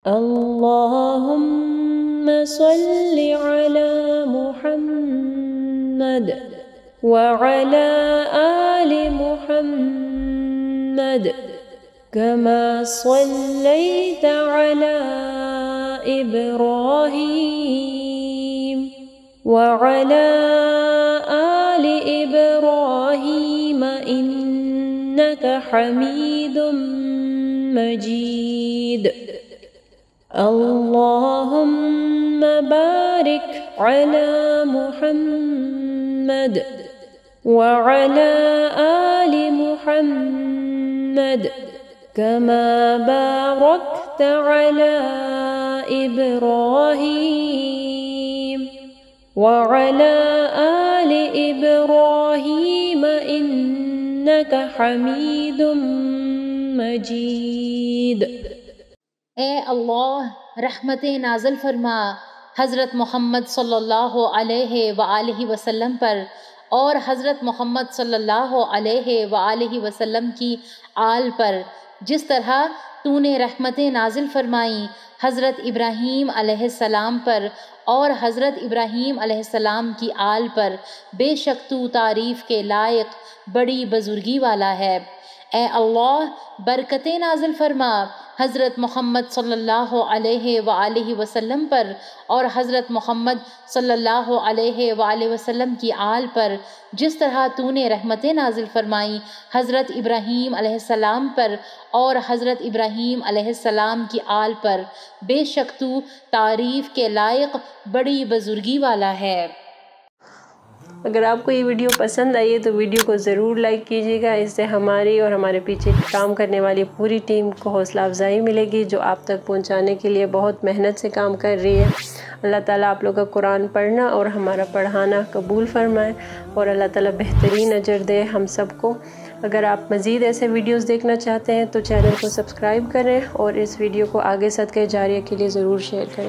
اللهم صل على محمد وعلى آل محمد كما صليت على إبراهيم وعلى آل إبراهيم إنك حميد مجيد اللهم بارك على محمد وعلى آل محمد كما باركت على إبراهيم وعلى آل إبراهيم إنك حميد مجيد۔ اے اللہ رحمت نازل فرما حضرت محمد صلی اللہ علیہ وآلہ وسلم پر اور حضرت محمد صلی اللہ علیہ وآلہ وسلم کی آل پر، جس طرح تو نے رحمت نازل فرمائی حضرت ابراہیم علیہ السلام پر اور حضرت ابراہیم علیہ السلام کی آل پر۔ بے شک تو تعریف کے لائق بڑی بزرگی والا ہے۔ اے اللہ برکتیں نازل فرما حضرت محمد صلی اللہ علیہ وآلہ وسلم پر اور حضرت محمد صلی اللہ علیہ وآلہ وسلم کی آل پر، جس طرح تو نے رحمتیں نازل فرمائی حضرت ابراہیم علیہ السلام پر اور حضرت ابراہیم علیہ السلام کی آل پر۔ بے شک تو تعریف کے لائق بڑی بزرگی والا ہے۔ اگر آپ کو یہ ویڈیو پسند آئی ہے تو ویڈیو کو ضرور لائک کیجیے گا، اس سے ہماری اور ہمارے پیچھے کام کرنے والی پوری ٹیم کو حوصلہ افزائی ملے گی، جو آپ تک پہنچانے کے لیے بہت محنت سے کام کر رہی ہے۔ اللہ تعالیٰ آپ لوگ کا قرآن پڑھنا اور ہمارا پڑھانا قبول فرمائے اور اللہ تعالیٰ بہترین اجر دے ہم سب کو۔ اگر آپ مزید ایسے ویڈیوز دیکھنا چاہتے ہیں تو چینل کو سبسکرائب کریں اور اس ویڈیو کو آگے صدقہ جاریہ کے لیے ضرور شیئر کریں۔